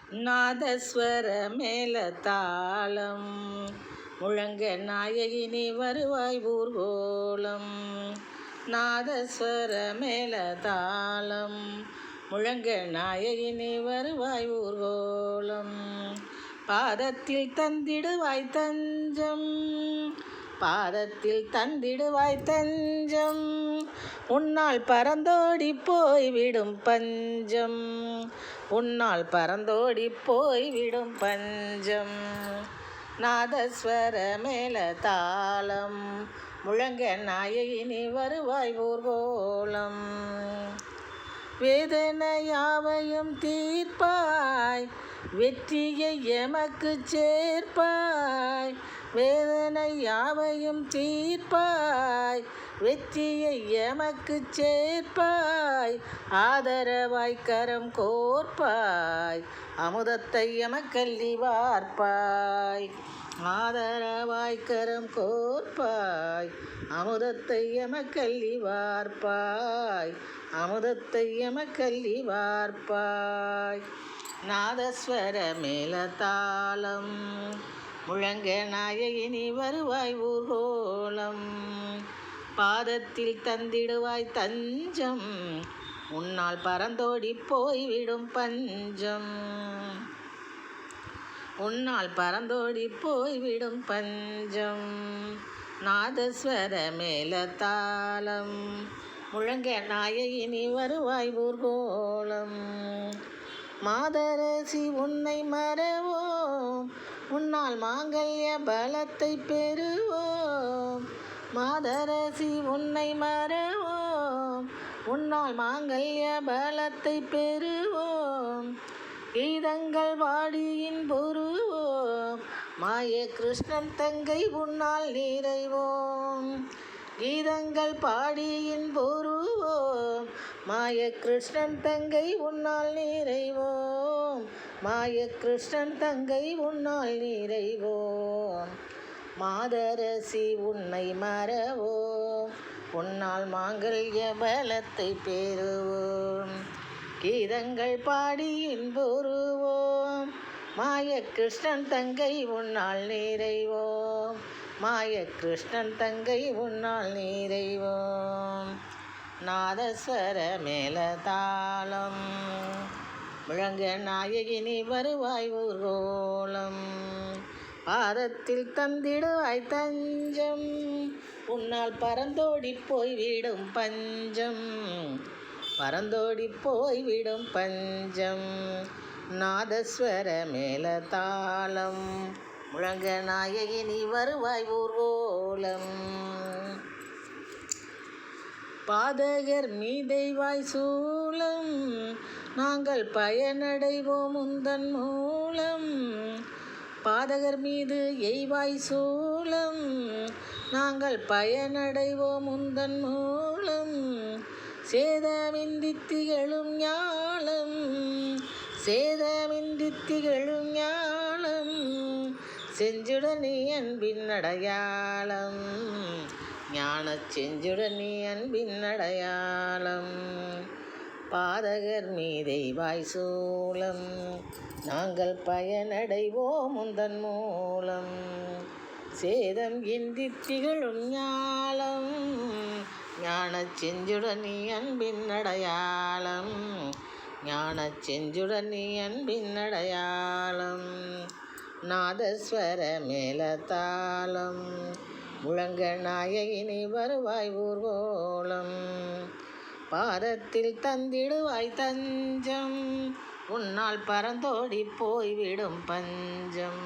நாதஸ்வர மேல தாளம் முழங்க நாயகினி வருவாய் ஊர்கோலம். நாதஸ்வர மேல தாளம் முழங்க நாயகினி வருவாய் ஊர்கோலம். பாதத்தில் தந்திடுவாய் தஞ்சம், பாதத்தில் தந்திடுவாய் தஞ்சம், உன்னால் பறந்தோடி போய்விடும் பஞ்சம், உன்னால் பறந்தோடி போய்விடும் பஞ்சம். நாதஸ்வர மேல தாளம் முழங்க நாயகினி வருவாய் ஊர்கோலம். வேதனையாவையும் தீர்ப்பாய், வெற்றியை எமக்கு சேர்ப்பாய். வேதனையாவையும் தீர்ப்பாய், வெற்றியை எமக்கு சேர்ப்பாய். ஆதரவாய் கரம் கோர்ப்பாய், அமுதத்தை எமக்கல்லி வார்ப்பாய். ஆதரவாய் கரம் கோர்ப்பாய், அமுதத்தை எமக்கல்லி வார்ப்பாய். அமுதத்தை எமக்கல்லி வார்ப்பாய். நாதஸ்வர மேல தாளம் முழங்க நாயகினி வருவாய் ஊர்கோலம். பாதத்தில் தந்திடுவாய் தஞ்சம், உன்னால் பறந்தோடி போய்விடும் பஞ்சம், உன்னால் பறந்தோடி போய்விடும் பஞ்சம். நாதஸ்வர மேல தாளம் முழங்க நாயகினி வருவாய் ஊர்கோலம். மாதரசி உன்னை மறவோம், உன்னால் மாங்கல்ய பலத்தை பெறுவோம். மாதரசி உன்னை மறவோம், உன்னால் மாங்கல்ய பலத்தை பெறுவோம். கீதங்கள் வாடியின் பொருவோம், மாய கிருஷ்ணன் தங்கை உன்னால் நிறைவோம். கீதங்கள் பாடியின் பொருவோம், மாய கிருஷ்ணன் தங்கை உன்னால் நிறைவோம். மாய கிருஷ்ணன் தங்கை உன்னால் நிறைவோம். மாதரசி உன்னை மறவோம், உன்னால் மாங்கல்ய பலத்தை பெறுவோம். கீதங்கள் பாடியின் பொருவோம், மாய கிருஷ்ணன் தங்கை உன்னால் நிறைவோம். மாய கிருஷ்ணன் தங்கை உன்னால் நிறைவோம். நாதஸ்வர மேல தாளம் முழங்க நாயகினி வருவாய் ஊர்கோலம். பாதத்தில் தந்திடுவாய் தஞ்சம், உன்னால் பறந்தோடி போய்விடும் பஞ்சம், பறந்தோடி போய்விடும் பஞ்சம். நாதஸ்வர மேல தாளம் முழங்க நாயகினி வருவாய் ஊர்கோலம். பாதகர் மீதைவாய் சூலம், நாங்கள் பயனடைவோம் உந்தன் மூலம். பாதகர் மீது எய்வாய் சூலம், நாங்கள் பயனடைவோம் உந்தன் மூலம். சேதமின்றி திகழும் ஞாலம், சேதமின்றி திகழும் ஞாலம், செஞ்சுடனே அன்பின் அடையாளம். ஞான செஞ்சுடனே அன்பின் அடையாளம். பாதகர் மீதைவாய் சூலம், நாங்கள் பயனடைவோம் உந்தன் மூலம். சேதம் இன்றி திகழும் ஞாலம், ஞான செஞ்சுடனே அன்பின் அடையாளம். ஞான செஞ்சுடனே அன்பின் அடையாளம். நாதஸ்வர மேல தாளம் முழங்க நாயகினி வருவாய் ஊர்கோலம். பாதத்தில் தந்திடுவாய் தஞ்சம், உன்னால் பறந்தோடி போய்விடும் பஞ்சம்.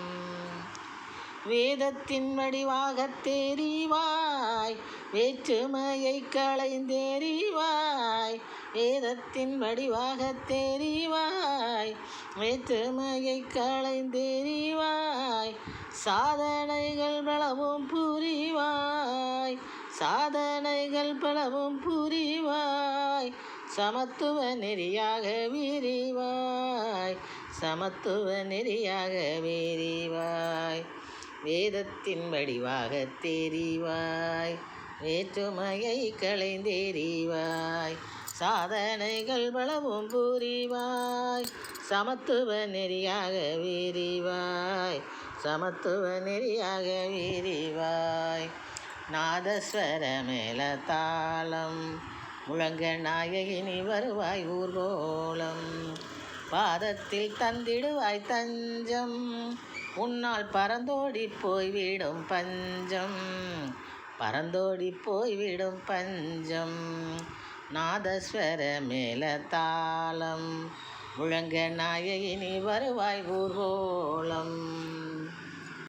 வேதத்தின் வடிவாகத் தெரிவாய், வேற்றுமையை களைந்தெறிவாய். வேதத்தின் வடிவாகத் தெரிவாய், வேற்றுமையை களைந்தெறிவாய். சாதனைகள் பலவும் புரிவாய், சாதனைகள் பலவும் புரிவாய். சமத்துவ நெறியாக விரிவாய், சமத்துவ நெறியாக விரிவாய். வேதத்தின் வடிவாகத் தெரிவாய், வேற்றுமையை களைந்தெறிவாய். சாதனைகள் பலவும் புரிவாய் சமத்துவ நெறியாக விரிவாய் சமத்துவ நெறியாக விரிவாய் நாதஸ்வர மேல தாளம் முழங்க நாயகினி வருவாய் ஊர்கோலம் பாதத்தில் தந்திடுவாய் தஞ்சம் உன்னால் பறந்தோடி போய்விடும் பஞ்சம் பறந்தோடி போய்விடும் பஞ்சம் நாதஸ்வர மேல தாளம் முழங்க நாயகினி வருவாய் ஊர்கோலம்